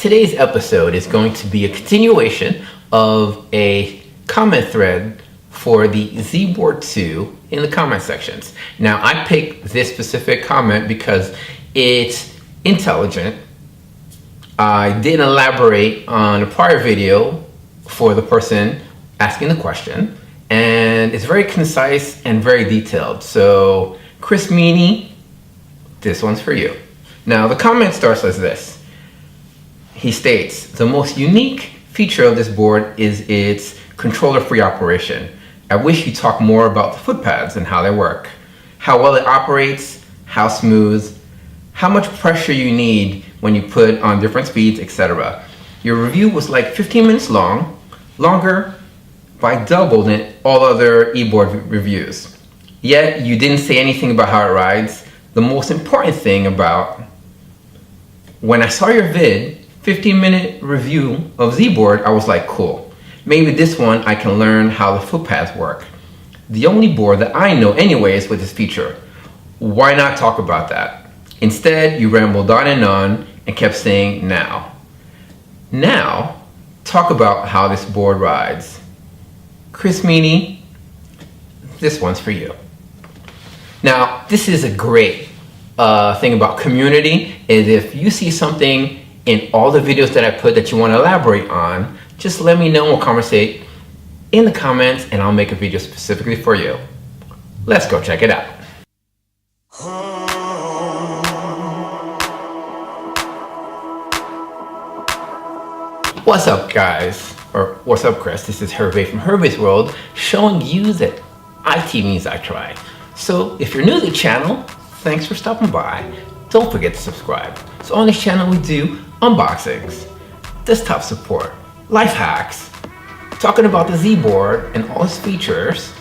today's episode is going to be a continuation of a comment thread for the Zboard 2 in the comment sections. Now, I picked this specific comment because it's intelligent. I didn't elaborate on a prior video for the person asking the question, and it's very concise and very detailed. So, Chris Meany, this one's for you. Now, the comment starts as this. He states, the most unique feature of this board is its controller-free operation. I wish you talk more about the foot pads and how they work, how well it operates, how smooth, how much pressure you need when you put on different speeds, etc. Your review was like 15 minutes long, longer by double than all other e-board reviews. Yet you didn't say anything about how it rides. The most important thing about when I saw your vid, 15-minute review of Zboard, I was like, cool. Maybe this one I can learn how the foot pads work. The only board that I know anyways with this feature. Why not talk about that? Instead, you rambled on and kept saying now. Now, talk about how this board rides. Chris Meany, this one's for you. Now, this is a great thing about community, is if you see something in all the videos that I put that you want to elaborate on, just let me know and we'll conversate in the comments and I'll make a video specifically for you. Let's go check it out. What's up, guys? Or what's up, Chris? This is Hervé from Hervé's World, showing you that IT means I try. So if you're new to the channel, thanks for stopping by. Don't forget to subscribe. So on this channel we do unboxings, desktop support, life hacks, talking about the Zboard and all its features,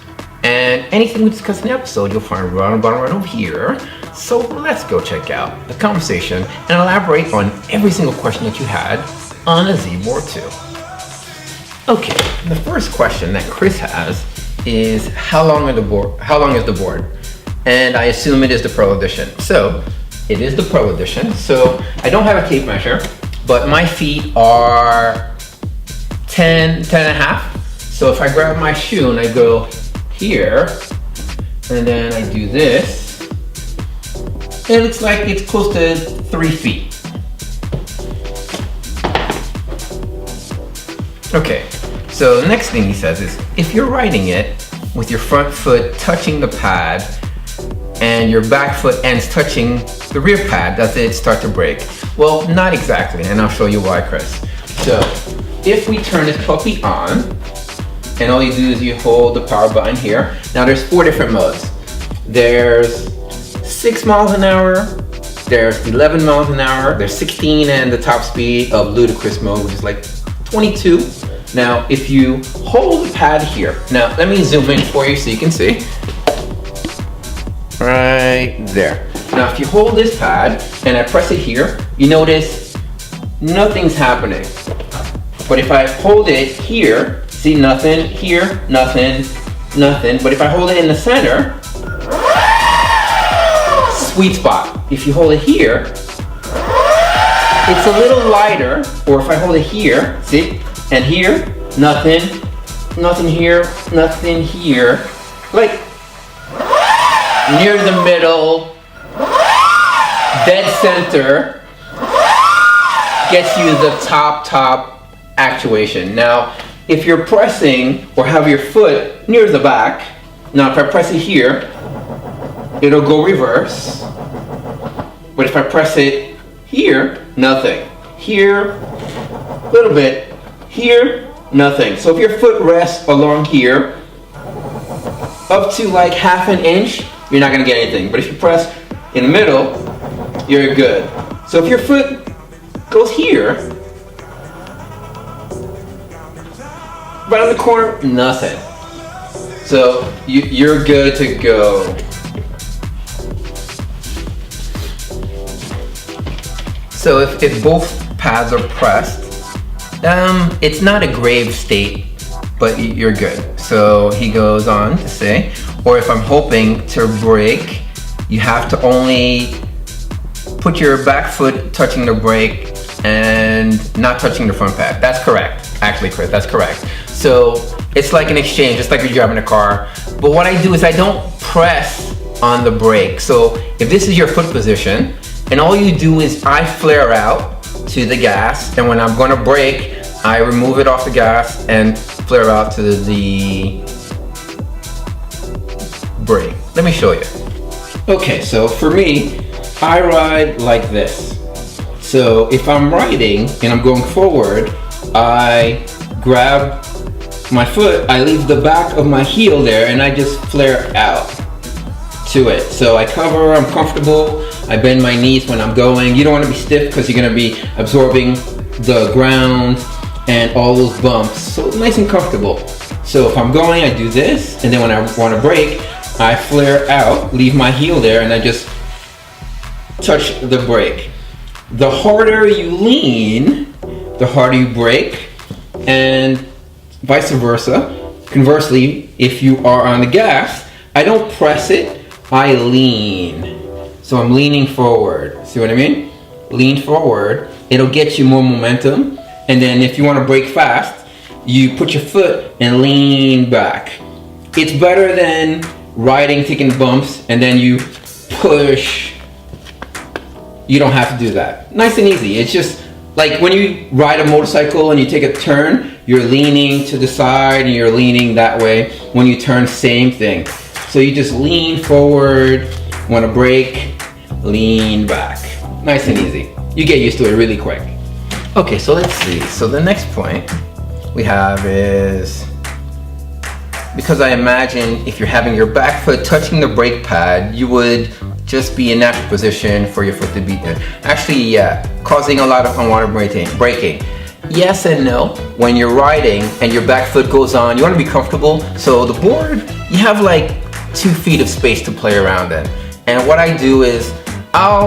and anything we discuss in the episode you'll find right on the bottom right over here. So let's go check out the conversation and elaborate on every single question that you had on a Zboard 2. Okay, the first question that Chris has is how long is the board? And I assume it is the Pro Edition. So it is the Pro Edition. So I don't have a tape measure, but my feet are 10 and a half. So if I grab my shoe and I go here, and then I do this, it looks like it's close to 3 feet. Okay, so the next thing he says is, if you're riding it with your front foot touching the pad and your back foot ends touching the rear pad, does it start to break? Well, not exactly, and I'll show you why, Chris. So, if we turn this puppy on, and all you do is you hold the power button here. Now there's 4 different modes. There's 6 miles an hour, there's 11 miles an hour, there's 16, and the top speed of ludicrous mode, which is like 22. Now, if you hold the pad here, now let me zoom in for you so you can see. Right there. Now, if you hold this pad and I press it here, you notice nothing's happening. But if I hold it here, see nothing, here, nothing, nothing. But if I hold it in the center, sweet spot. If you hold it here, it's a little lighter. Or if I hold it here, see, and here, nothing, nothing here, nothing here. Like, near the middle, dead center, gets you the top actuation. Now, if you're pressing or have your foot near the back, now if I press it here, it'll go reverse. But if I press it here, nothing. Here, a little bit. Here, nothing. So if your foot rests along here, up to like ½ an inch, you're not gonna get anything. But if you press in the middle, you're good. So if your foot goes here, right on the corner, nothing. So you're good to go. So if both pads are pressed, it's not a grave state, but you're good. So he goes on to say, or if I'm hoping to brake, you have to only put your back foot touching the brake and not touching the front pad. That's correct. Actually, Chris, that's correct. So it's like an exchange, just like you're driving a car. But what I do is I don't press on the brake. So if this is your foot position, and all you do is I flare out to the gas, and when I'm gonna brake, I remove it off the gas and flare out to the brake. Let me show you. Okay, so for me, I ride like this. So if I'm riding and I'm going forward, I grab my foot, I leave the back of my heel there, and I just flare out to it. So I cover, I'm comfortable, I bend my knees when I'm going. You don't want to be stiff because you're going to be absorbing the ground and all those bumps. So nice and comfortable. So if I'm going, I do this, and then when I want to brake, I flare out, leave my heel there, and I just touch the brake. The harder you lean, the harder you brake, and vice versa. Conversely, if you are on the gas, I don't press it, I lean. So I'm leaning forward. See what I mean? Lean forward. It'll get you more momentum. And then if you want to brake fast, you put your foot and lean back. It's better than riding, taking bumps, and then you push. You don't have to do that. Nice and easy. It's just like when you ride a motorcycle and you take a turn, you're leaning to the side and you're leaning that way. When you turn, same thing. So you just lean forward, want to brake, lean back. Nice and easy. You get used to it really quick. Okay, so let's see. So the next point we have is, because I imagine if you're having your back foot touching the brake pad, you would just be in natural position for your foot to be there. Actually, yeah, causing a lot of unwanted braking. Yes and no. When you're riding and your back foot goes on, you want to be comfortable. So the board, you have like 2 feet of space to play around in. And what I do is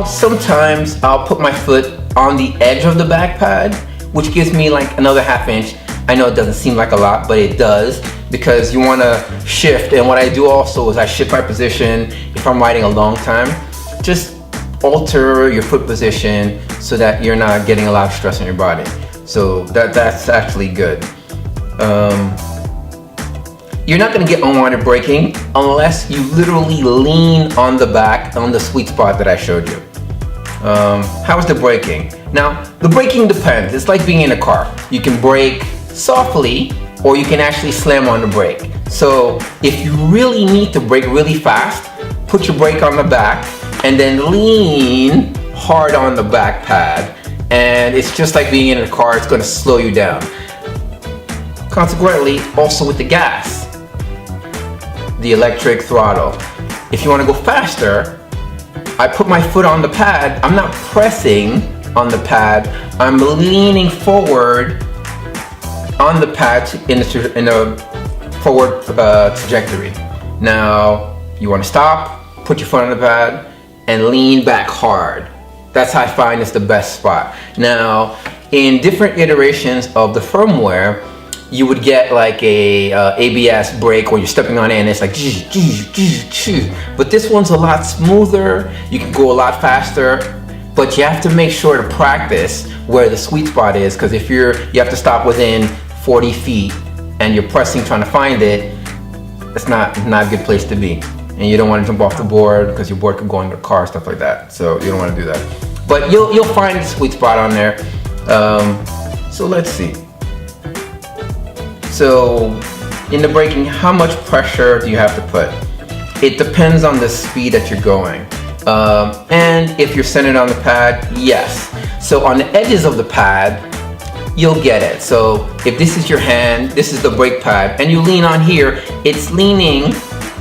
sometimes I'll put my foot on the edge of the back pad, which gives me like another ½ inch. I know it doesn't seem like a lot, but it does, because you want to shift. And what I do also is I shift my position. If I'm riding a long time, just alter your foot position so that you're not getting a lot of stress on your body. So that's actually good. You're not going to get unwanted braking unless you literally lean on the back on the sweet spot that I showed you. How's the braking? Now, the braking depends. It's like being in a car. You can brake softly, or you can actually slam on the brake. So if you really need to brake really fast, put your brake on the back and then lean hard on the back pad. And it's just like being in a car, it's going to slow you down. Consequently, also with the gas, the electric throttle. If you want to go faster, I put my foot on the pad. I'm not pressing on the pad. I'm leaning forward on the pad in a forward trajectory. Now, you want to stop, put your foot on the pad, and lean back hard. That's how I find it's the best spot. Now, in different iterations of the firmware, you would get like a ABS brake where you're stepping on it and it's like, but this one's a lot smoother. You can go a lot faster, but you have to make sure to practice where the sweet spot is, because if you have to stop within 40 feet and you're pressing trying to find it, it's not a good place to be. And you don't want to jump off the board because your board could go into the car, stuff like that. So you don't want to do that. But you'll find the sweet spot on there. So let's see. So in the braking, how much pressure do you have to put? It depends on the speed that you're going. And if you're centered on the pad, yes. So on the edges of the pad, you'll get it. So if this is your hand, this is the brake pad, and you lean on here, it's leaning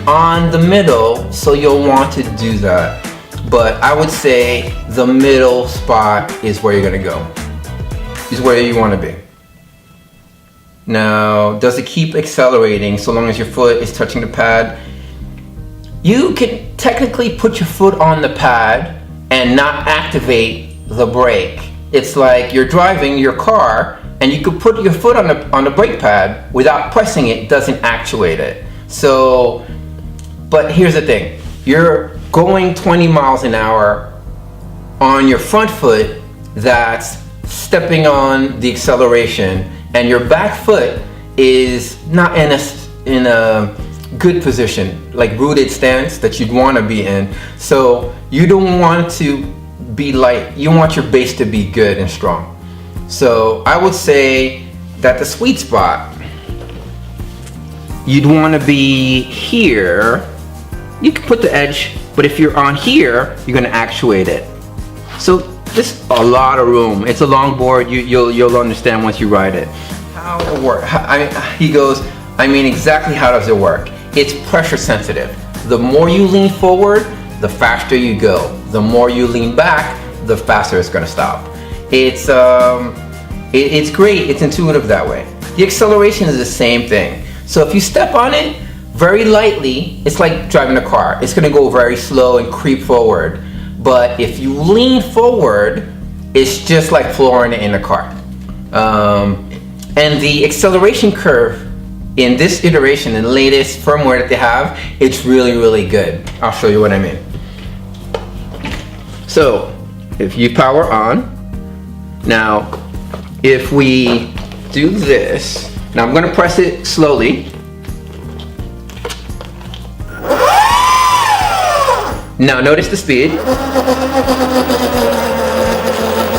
on the middle, so you'll want to do that. But I would say the middle spot is where you're gonna go. Is where you want to be. Now, does it keep accelerating so long as your foot is touching the pad? You can technically put your foot on the pad and not activate the brake. It's like you're driving your car and you could put your foot on the brake pad without pressing it, doesn't actuate it. So, but here's the thing. You're going 20 miles an hour on your front foot that's stepping on the acceleration and your back foot is not in a good position, like rooted stance that you'd want to be in. So you don't want to be light, you want your base to be good and strong. So I would say that the sweet spot, you'd want to be here. You can put the edge, but if you're on here, you're going to actuate it. So there's a lot of room. It's a long board. You'll understand once you ride it. How it works? He goes, I mean, exactly how does it work? It's pressure sensitive. The more you lean forward, the faster you go. The more you lean back, the faster it's going to stop. It's great. It's intuitive that way. The acceleration is the same thing. So if you step on it very lightly, it's like driving a car. It's going to go very slow and creep forward. But if you lean forward, it's just like flooring it in a car. And the acceleration curve in this iteration, in the latest firmware that they have, it's really, really good. I'll show you what I mean. So if you power on, now if we do this, now I'm going to press it slowly. Now notice the speed.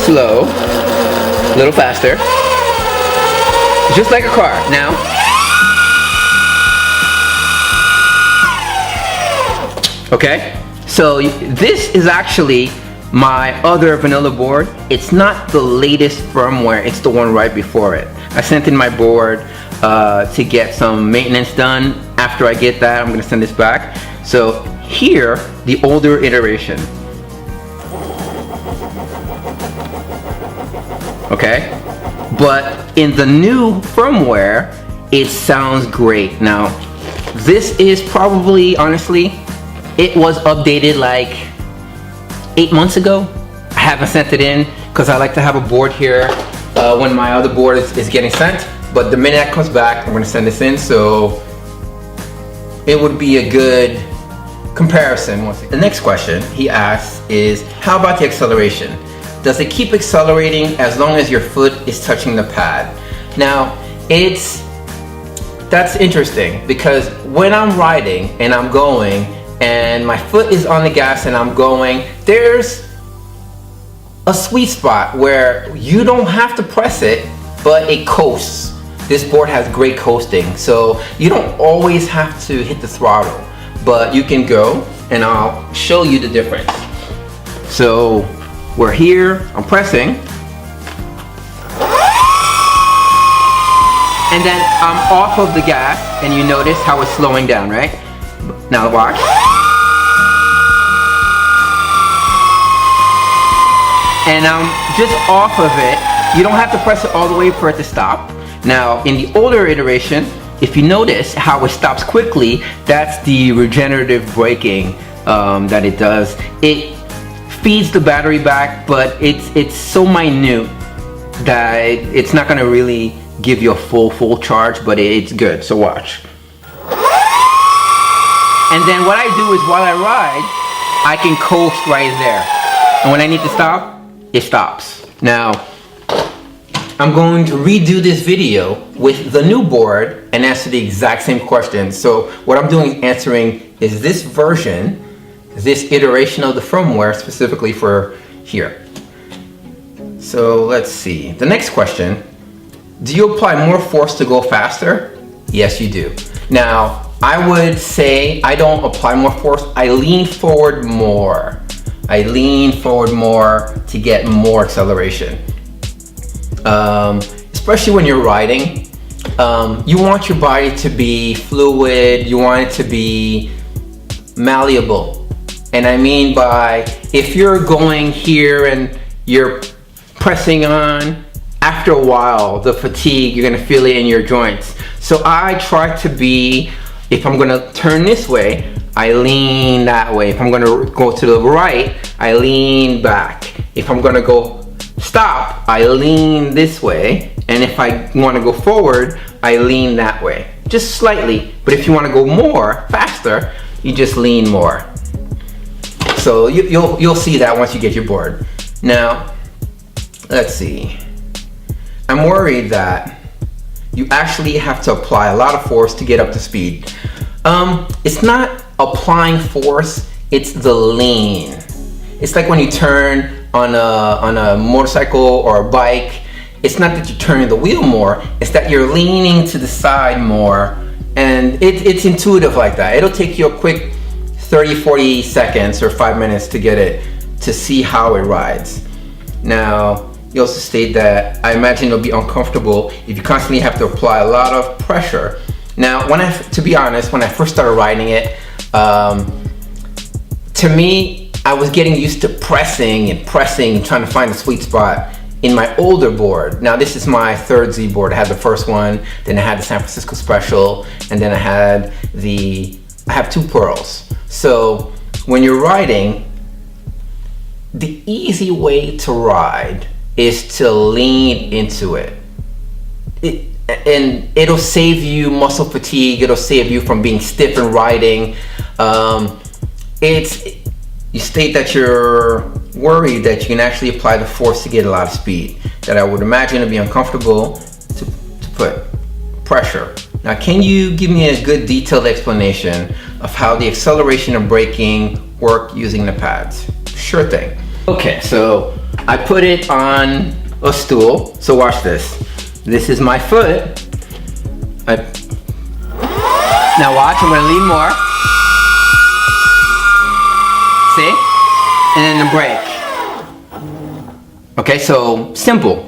Slow, a little faster. Just like a car. Now, okay, so this is actually my other vanilla board. It's not the latest firmware, it's the one right before it. I sent in my board to get some maintenance done. After I get that, I'm gonna send this back. So here, the older iteration. Okay? But in the new firmware, it sounds great. Now, this is probably, honestly, it was updated like 8 months ago. I haven't sent it in because I like to have a board here when my other board is getting sent. But the minute that comes back, I'm going to send this in. So it would be a good comparison. The next question he asks is, how about the acceleration? Does it keep accelerating as long as your foot is touching the pad? Now, that's interesting because when I'm riding and I'm going and my foot is on the gas and I'm going, there's a sweet spot where you don't have to press it, but it coasts. This board has great coasting, so you don't always have to hit the throttle, but you can go, and I'll show you the difference. So we're here, I'm pressing, and then I'm off of the gas, and you notice how it's slowing down, right? Now watch. And I'm just off of it. You don't have to press it all the way for it to stop. Now, in the older iteration, if you notice how it stops quickly, that's the regenerative braking that it does. It feeds the battery back, but it's so minute that it's not gonna really give you a full charge, but it's good, so watch. And then what I do is while I ride, I can coast right there. And when I need to stop, it stops. Now, I'm going to redo this video with the new board and answer the exact same question. So what I'm doing answering is this version, this iteration of the firmware specifically for here. So let's see. The next question, do you apply more force to go faster? Yes, you do. Now, I would say I don't apply more force. I lean forward more. I lean forward more to get more acceleration. Especially when you're riding, you want your body to be fluid, you want it to be malleable. And I mean by, if you're going here and you're pressing on, after a while, the fatigue, you're gonna feel it in your joints. So I try to be, if I'm gonna turn this way, I lean that way. If I'm gonna go to the right, I lean back. If I'm gonna go stop, I lean this way, and if I want to go forward, I lean that way, just slightly. But if you want to go more, faster, you just lean more. So you'll see that once you get your board. Now, let's see. I'm worried that you actually have to apply a lot of force to get up to speed. It's not applying force, it's the lean. It's like when you turn on a motorcycle or a bike. It's not that you're turning the wheel more, it's that you're leaning to the side more, and it's intuitive like that. It'll take you a quick 30-40 seconds or 5 minutes to get it to see how it rides. Now, you also state that I imagine it'll be uncomfortable if you constantly have to apply a lot of pressure. Now, to be honest, when I first started riding it, to me, I was getting used to pressing and trying to find a sweet spot in my older board. Now, this is my third Zboard. I had the first one, then I had the San Francisco Special, and then I have two Pearls. So when you're riding, the easy way to ride is to lean into it. And it'll save you muscle fatigue, it'll save you from being stiff and riding. You state that you're worried that you can actually apply the force to get a lot of speed, that I would imagine it'd be uncomfortable to put pressure. Now, can you give me a good detailed explanation of how the acceleration and braking work using the pads? Sure thing. Okay, so I put it on a stool. So watch this. This is my foot. Now watch, I'm gonna lean more. See? And then the brake. Okay, so simple.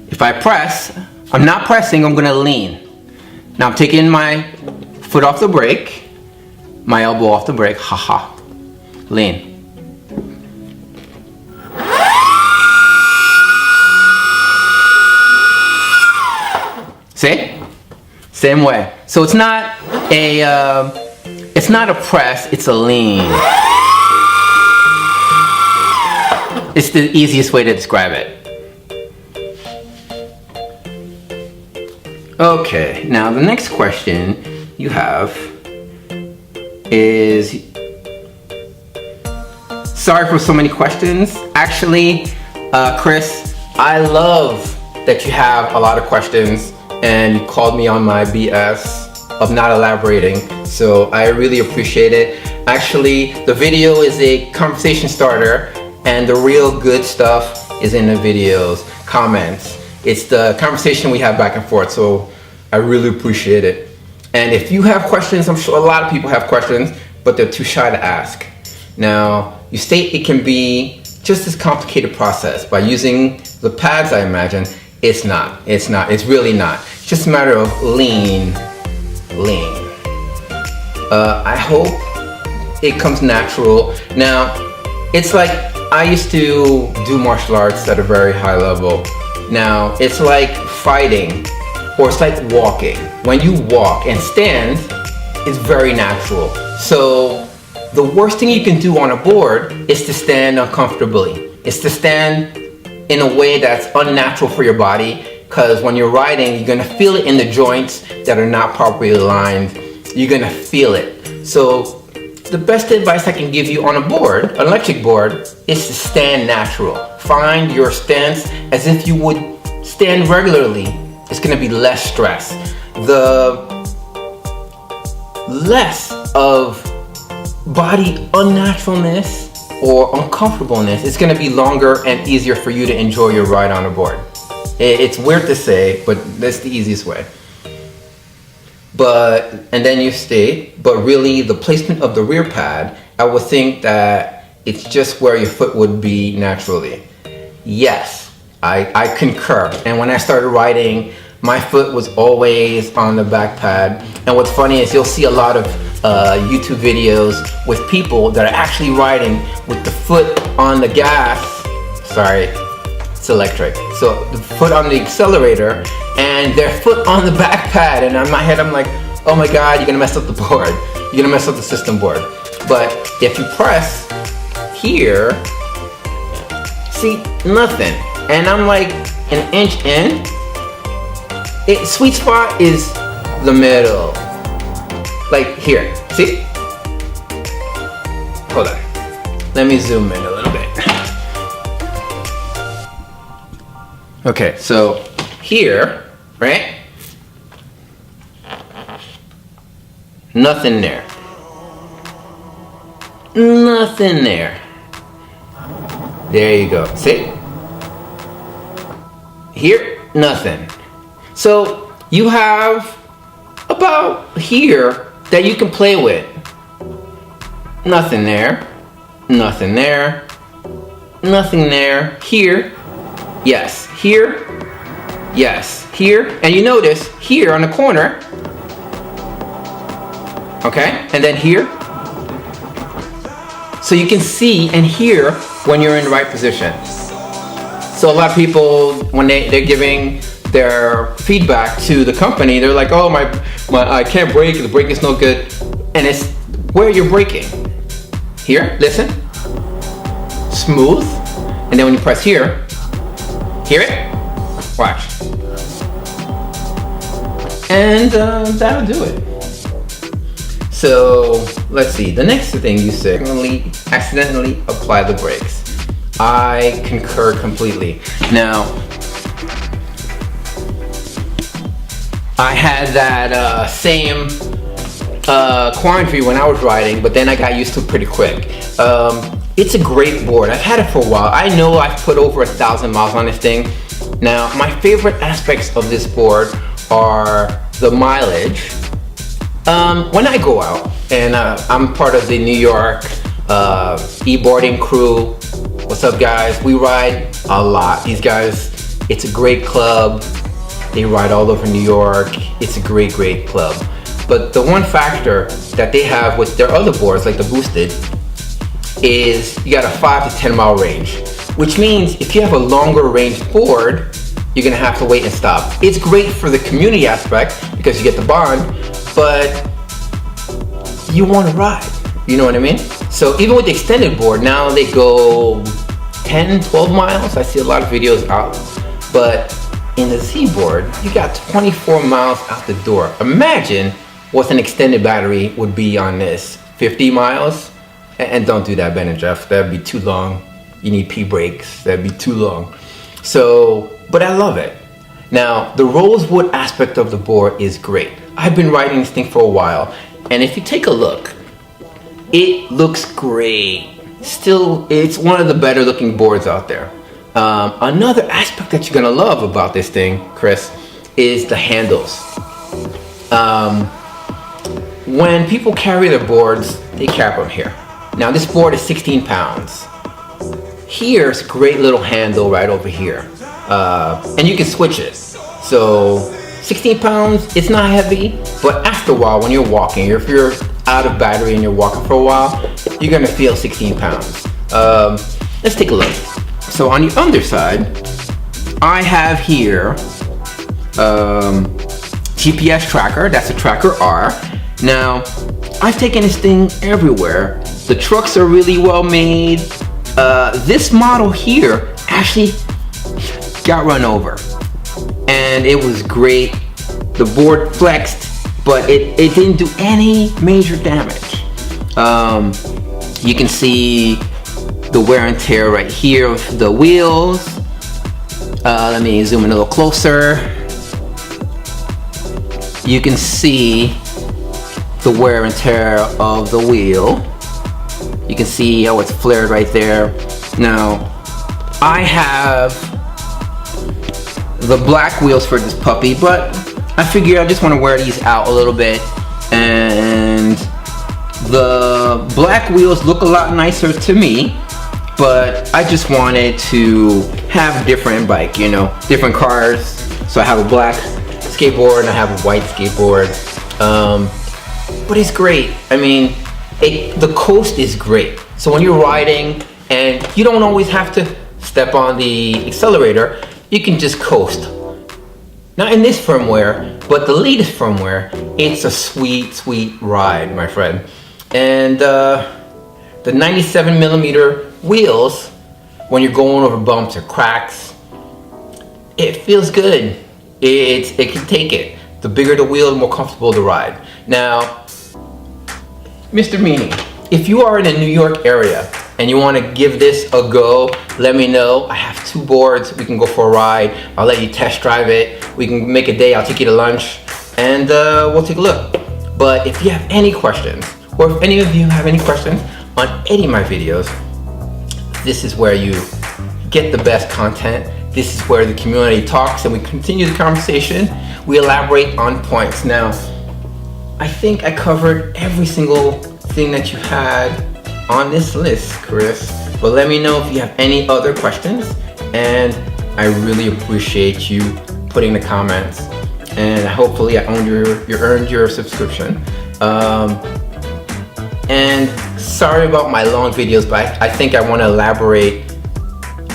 If I press, I'm not pressing, I'm gonna lean. Now I'm taking my foot off the brake, my elbow off the brake, haha, lean. See? Same way. So it's not a press, it's a lean. It's the easiest way to describe it. Okay, now the next question you have is, sorry for so many questions. Actually, Chris, I love that you have a lot of questions and you called me on my BS of not elaborating, so I really appreciate it. Actually, the video is a conversation starter, and the real good stuff is in the videos, comments. It's the conversation we have back and forth, so I really appreciate it. And if you have questions, I'm sure a lot of people have questions, but they're too shy to ask. Now, you state it can be just this complicated process by using the pads, I imagine. It's not, it's really not. It's just a matter of lean. I hope it comes natural. Now, it's like, I used to do martial arts at a very high level. Now, it's like fighting, or it's like walking. When you walk and stand, it's very natural. So, the worst thing you can do on a board is to stand uncomfortably. It's to stand in a way that's unnatural for your body, because when you're riding, you're gonna feel it in the joints that are not properly aligned. You're gonna feel it. So the best advice I can give you on a board, an electric board, is to stand natural. Find your stance as if you would stand regularly. It's gonna be less stress. The less of body unnaturalness or uncomfortableness, it's gonna be longer and easier for you to enjoy your ride on a board. It's weird to say, but that's the easiest way. And then you state, but really the placement of the rear pad, I would think that it's just where your foot would be naturally. Yes, I concur. And when I started riding, my foot was always on the back pad. And what's funny is you'll see a lot of YouTube videos with people that are actually riding with the foot on the gas. Sorry, it's electric. So the foot on the accelerator and their foot on the back pad. And in my head, I'm like, oh my God, you're gonna mess up the board. You're gonna mess up the system board. But if you press here, see, nothing. And I'm like an inch in. Sweet spot is the middle. Like here, see? Hold on. Let me zoom in a little bit. Okay, so here, right? Nothing there. Nothing there. There you go. See? Here, nothing. So you have about here that you can play with. Nothing there. Nothing there. Nothing there. Here. Yes. Here. Yes. Here. And you notice here on the corner. Okay? And then here. So you can see and hear when you're in the right position. So a lot of people, when they're giving their feedback to the company, they're like, oh, my I can't brake, the brake is no good. And it's where you're braking. Here, listen. Smooth. And then when you press here, hear it? Watch. And that'll do it. So let's see, the next thing you said, accidentally apply the brakes. I concur completely. Now, I had that same quandary when I was riding, but then I got used to it pretty quick. It's a great board. I've had it for a while. I know I've put over 1,000 miles on this thing. Now, my favorite aspects of this board are the mileage. When I go out, and I'm part of the New York e-boarding crew. What's up, guys? We ride a lot. These guys, it's a great club. They ride all over New York. It's a great, great club. But the one factor that they have with their other boards, like the Boosted, is you got a 5 to 10 mile range, which means if you have a longer range board, you're gonna have to wait and stop. It's great for the community aspect because you get the bond, but you want to ride, you know what I mean? So even with the extended board, now they go 10, 12 miles. I see a lot of videos out, but in the Zboard, you got 24 miles out the door. Imagine what an extended battery would be on this, 50 miles. And don't do that, Ben and Jeff, that'd be too long. You need P brakes, that'd be too long. So, but I love it. Now, the rosewood aspect of the board is great. I've been riding this thing for a while, and if you take a look, it looks great. Still, it's one of the better looking boards out there. Another aspect that you're gonna love about this thing, Chris, is the handles. When people carry their boards, they carry them here. Now this board is 16 pounds. Here's a great little handle right over here. And you can switch it. So 16 pounds, it's not heavy, but after a while when you're walking, if you're out of battery and you're walking for a while, you're gonna feel 16 pounds. Let's take a look. So on the underside, I have here GPS tracker, that's a Tracker R. Now, I've taken this thing everywhere. The trucks are really well made. This model here actually got run over. And it was great. The board flexed, but it didn't do any major damage. You can see the wear and tear right here of the wheels. Let me zoom in a little closer. You can see the wear and tear of the wheel. You can see how it's flared right there. Now, I have the black wheels for this puppy, but I figured I just want to wear these out a little bit, and the black wheels look a lot nicer to me, but I just wanted to have a different bike, you know, different cars. So I have a black skateboard and I have a white skateboard, but it's great. I mean, the coast is great. So when you're riding and you don't always have to step on the accelerator, you can just coast. Not in this firmware, but the latest firmware, it's a sweet, sweet ride, my friend. And the 97 millimeter wheels, when you're going over bumps or cracks, it feels good. It can take it. The bigger the wheel, the more comfortable the ride. Now, Mr. Meany, if you are in the New York area and you want to give this a go, let me know. I have 2 boards. We can go for a ride. I'll let you test drive it. We can make a day. I'll take you to lunch, and we'll take a look. But if you have any questions, or if any of you have any questions on any of my videos, this is where you get the best content. This is where the community talks and we continue the conversation. We elaborate on points. Now, I think I covered every single thing that you had on this list, Chris. But let me know if you have any other questions, and I really appreciate you putting the comments. And hopefully I earned your subscription. And sorry about my long videos, but I think I want to elaborate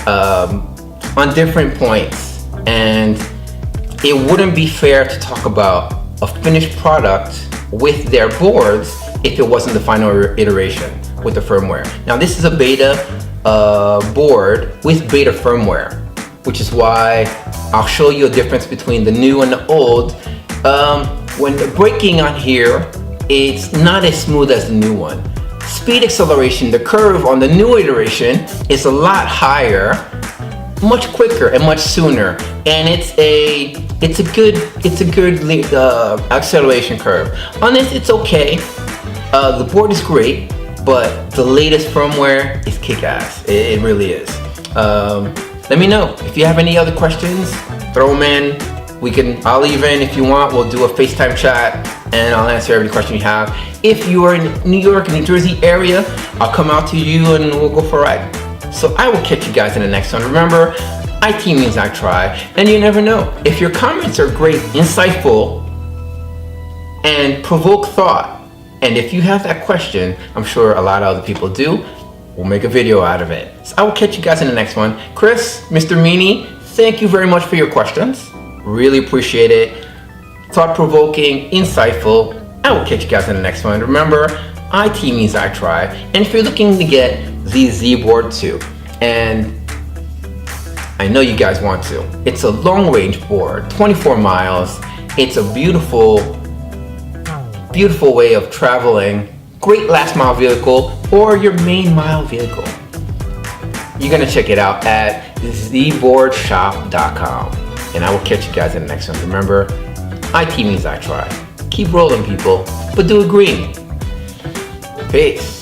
on different points. And it wouldn't be fair to talk about a finished product with their boards if it wasn't the final iteration with the firmware. Now this is a beta board with beta firmware, which is why I'll show you a difference between the new and the old. When the braking on here, it's not as smooth as the new one. Speed acceleration, the curve on the new iteration is a lot higher, much quicker and much sooner, and it's a good acceleration curve. On this, it's okay. The board is great, but the latest firmware is kick-ass. It really is. Let me know if you have any other questions. Throw them in. I'll leave in if you want. We'll do a FaceTime chat and I'll answer every question you have. If you are in New York, New Jersey area, I'll come out to you and we'll go for a ride. So I will catch you guys in the next one. Remember, IT means I try, and you never know. If your comments are great, insightful, and provoke thought, and if you have that question, I'm sure a lot of other people do, we'll make a video out of it. So I will catch you guys in the next one. Chris, Mr. Meany, thank you very much for your questions. Really appreciate it. Thought-provoking, insightful. I will catch you guys in the next one. Remember, IT means I try. And if you're looking to get the Zboard 2, and I know you guys want to, it's a long-range board, 24 miles. It's a beautiful way of traveling. Great last-mile vehicle or your main mile vehicle. You're gonna check it out at zboardshop.com. And I will catch you guys in the next one. Remember, IT means I try. Keep rolling, people, but do it green. Peace.